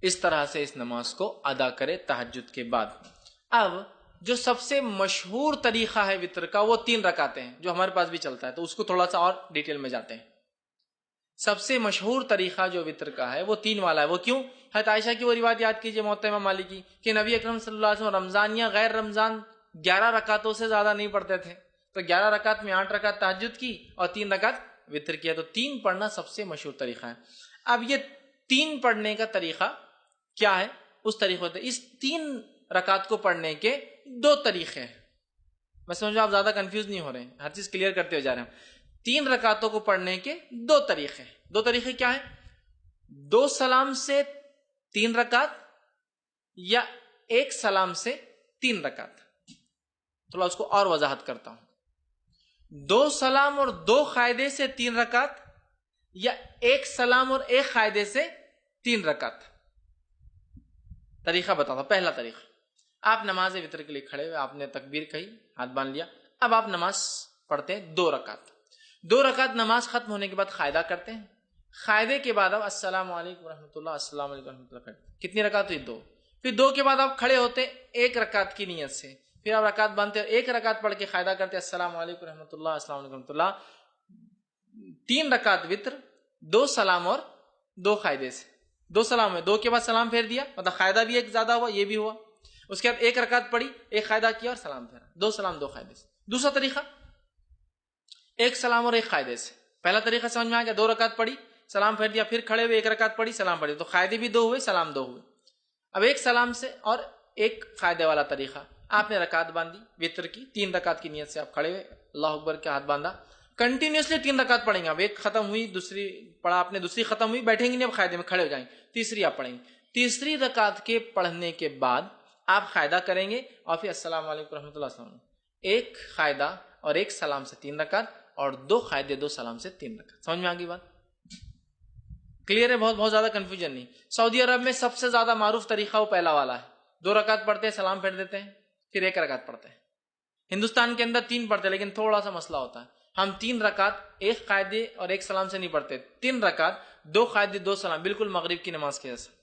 اس طرح سے اس نماز کو ادا کرے تہجد کے بعد۔ اب جو سب سے مشہور طریقہ ہے وتر کا وہ 3 رکعتیں ہیں، جو ہمارے پاس بھی چلتا ہے، تو اس کو تھوڑا سا اور ڈیٹیل میں جاتے ہیں۔ سب سے مشہور طریقہ جو وتر کا ہے وہ 3 والا ہے۔ وہ کیوں؟ حضرت عائشہ کی وہ روایت یاد کیجئے موطا امام مالک کی کہ نبی اکرم صلی اللہ علیہ وسلم رمضان یا غیر رمضان 11 رکعتوں سے زیادہ نہیں پڑھتے تھے، تو 11 رکعت میں 8 رکعت تہجد کی اور 3 رکعت وتر کیا، تو 3 پڑھنا سب سے مشہور طریقہ ہے۔ اب یہ 3 پڑھنے کا طریقہ کیا ہے؟ اس طریقے سے اس 3 رکعت کو پڑھنے کے 2 طریقے ہیں۔ میں سمجھو آپ زیادہ کنفیوز نہیں ہو رہے ہیں، ہر چیز کلیئر کرتے ہوئے جا رہے ہیں۔ 3 رکعتوں کو پڑھنے کے 2 طریقے ہیں۔ 2 طریقے کیا ہیں؟ 2 سلام سے 3 رکعت یا 1 سلام سے 3 رکعت۔ تھوڑا اس کو اور وضاحت کرتا ہوں۔ 2 سلام اور 2 قاعدے سے 3 رکعت یا 1 سلام اور 1 قاعدے سے 3 رکعت۔ طریقہ بتاتا ہوں۔ پہلا طریقہ، آپ نماز وتر کے لیے کھڑے ہوئے، آپ نے تکبیر کہی، ہاتھ باندھ لیا، اب آپ نماز پڑھتے ہیں 2 رکعت۔ 2 رکعت نماز ختم ہونے کے بعد قاعدہ کرتے ہیں، قاعدے کے بعد آپ السلام علیکم ورحمۃ اللہ، السلام علیکم ورحمۃ اللہ کرتے ہیں۔ کتنی رکعت ہوئی؟ 2۔ پھر 2 کے بعد آپ کھڑے ہوتے 1 رکعت کی نیت سے، پھر آپ رکعت باندھتے اور 1 رکعت پڑھ کے قاعدہ کرتے السلام علیکم ورحمۃ اللہ، السلام علیکم ورحمۃ اللہ۔ 3 رکعت وتر، 2 سلام اور 2 قاعدے سے۔ 2 سلام ہے، 2 کے بعد سلام پھیر دیا، مطلب قاعدہ بھی ایک زیادہ ہوا، یہ بھی ہوا۔ اس کے بعد 1 رکعت پڑھی، 1 قاعدہ کیا اور سلام پھیرا، 2 سلام 2 قاعدے سے۔ دوسرا طریقہ 1 سلام اور 1 قاعدے سے۔ پہلا طریقہ سمجھ میں آ گیا، 2 رکعت پڑھی، سلام پھیر دیا، پھر کھڑے ہوئے 1 رکعت پڑھی، سلام پڑھی، تو قاعدے بھی 2 ہوئے، سلام 2 ہوئے۔ اب 1 سلام سے اور 1 قاعدے والا طریقہ، آپ نے رکعت باندھی وتر کی، 3 رکعت کی نیت سے آپ کھڑے ہوئے، اللہ اکبر کے ہاتھ باندھا، کنٹینیوسلی 3 رکعت پڑھیں گے۔ اب 1 ختم ہوئی، دوسری پڑھا آپ نے، دوسری ختم ہوئی، بیٹھیں گے نہیں، اب قاعدے میں کھڑے ہو جائیں گے، تیسری آپ پڑھیں گے۔ تیسری رکعت کے پڑھنے کے بعد آپ قاعدہ کریں گے اور پھر السلام علیکم رحمۃ اللہ السلام علیکم۔ 1 قاعدہ اور 1 سلام سے 3 رکعت اور 2 قاعدے 2 سلام سے 3 رکعت۔ سمجھ میں آ گئی بات؟ کلیئر ہے؟ بہت زیادہ کنفیوژن نہیں۔ سعودی عرب میں سب سے زیادہ معروف طریقہ وہ پہلا والا ہے، 2 رکعت پڑھتے ہیں، سلام پھیر دیتے ہیں، پھر 1 رکعت پڑھتے ہیں۔ ہندوستان کے اندر 3 پڑھتے ہیں، لیکن تھوڑا سا مسئلہ ہوتا ہے، ہم 3 رکعت 1 قاعدے اور 1 سلام سے نہیں پڑھتے، 3 رکعت 2 قاعدے 2 سلام، بالکل مغرب کی نماز کے جیسا۔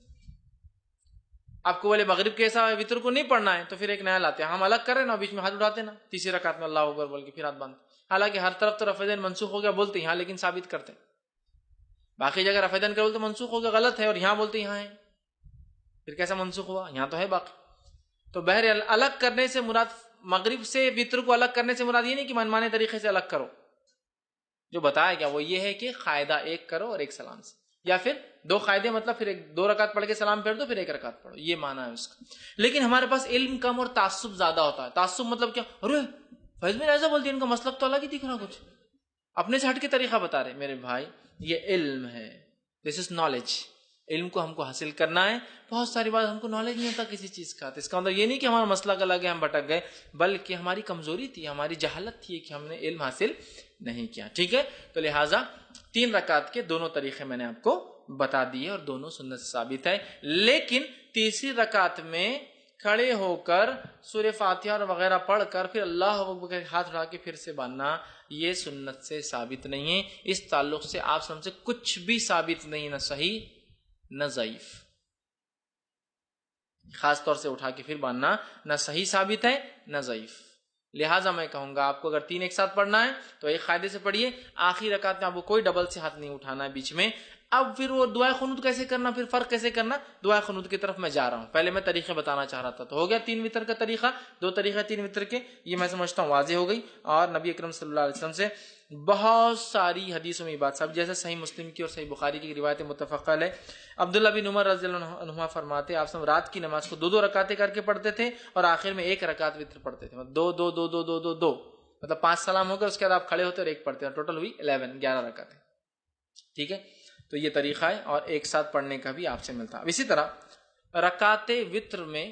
آپ کو بولے مغرب کیسا ہے، وتر کو نہیں پڑھنا ہے، تو پھر ایک نیا لاتے ہیں، ہم الگ کر رہے ہیں نا، بیچ میں ہاتھ اٹھاتے نا، تیسری رکعت میں اللہ اکبر بول کے پھر ہاتھ باندھتے، حالانکہ ہر طرف تو رفع دین منسوخ ہو گیا بولتے ہیں، یہاں لیکن ثابت کرتے ہیں، باقی جگہ رفع دین کرو تو منسوخ ہو گیا، غلط ہے، اور یہاں بولتے یہاں ہے، پھر کیسا منسوخ ہوا؟ یہاں تو ہے باقی۔ تو بہرحال الگ کرنے سے مراد، مغرب سے وتر کو الگ کرنے سے مراد یہ نہیں کہ منمانے طریقے سے الگ کرو، جو بتایا گیا وہ یہ ہے کہ قاعدہ 1 کرو اور 1 سلام سے، یا پھر 2 قاعدے مطلب پھر 2 رکعت پڑھ کے سلام پھیر دو، پھر 1 رکعت پڑھو، یہ معنی ہے اس کا۔ لیکن ہمارے پاس علم کم اور تعصب زیادہ ہوتا ہے۔ تعصب مطلب کیا؟ ارے فیض میں ایسا بولتی ہے، ان کا مسلک تو الگ ہی دکھ رہا، کچھ اپنے سے ہٹ کے طریقہ بتا رہے۔ میرے بھائی یہ علم ہے، دس از نالج۔ علم کو ہم کو حاصل کرنا ہے، بہت ساری بات ہم کو نالج نہیں ہوتا کسی چیز کا، تو اس کا مطلب یہ نہیں کہ ہمارا مسلک الگ ہے، ہم بھٹک گئے، بلکہ ہماری کمزوری تھی، ہماری جہالت تھی کہ ہم نے علم حاصل نہیں کیا، ٹھیک ہے؟ تو لہٰذا 3 رکعت کے دونوں طریقے میں نے آپ کو بتا دیے اور دونوں سنت سے ثابت ہے، لیکن تیسری رکعت میں کھڑے ہو کر سورہ فاتحہ اور وغیرہ پڑھ کر پھر اللہ اکبر کے ہاتھ اٹھا کے پھر سے باندھنا، یہ سنت سے ثابت نہیں ہے۔ اس تعلق سے آپ سب سے کچھ بھی ثابت نہیں، نہ صحیح نہ ضعیف۔ خاص طور سے اٹھا کے پھر باندھنا نہ صحیح ثابت ہے نہ ضعیف۔ لہٰذا میں کہوں گا آپ کو اگر 3 ایک ساتھ پڑھنا ہے تو ایک قاعدے سے پڑھیے، آخری رکعت میں آپ کو کوئی ڈبل سے ہاتھ نہیں اٹھانا ہے بیچ میں۔ اب پھر وہ دعائے قنوت کیسے کرنا، پھر فرق کیسے کرنا، دعائے قنوت کی طرف میں جا رہا ہوں۔ پہلے میں طریقے بتانا چاہ رہا تھا، تو ہو گیا 3 وتر کا طریقہ، 2 طریقے 3 وتر کے، یہ میں سمجھتا ہوں واضح ہو گئی۔ اور نبی اکرم صلی اللہ علیہ وسلم سے بہت ساری حدیثوں میں یہ بات، سب جیسے صحیح مسلم کی اور صحیح بخاری کی روایت متفق علیہ۔ عبداللہ بن عمر رضی اللہ عنہما فرماتے آپ سب رات کی نماز کو 2 رکعتیں کر کے پڑھتے تھے اور آخر میں 1 رکعت وتر پڑھتے تھے، 2 2 2 2 2 2 2، مطلب 5 سلام ہو گئے، اس کے بعد آپ کھڑے ہوتے اور 1 پڑھتے ہیں، ٹوٹل ہوئی 11 رکعتیں، ٹھیک ہے؟ تو یہ طریقہ ہے، اور ایک ساتھ پڑھنے کا بھی آپ سے ملتا ہے۔ اسی طرح رکعت وتر میں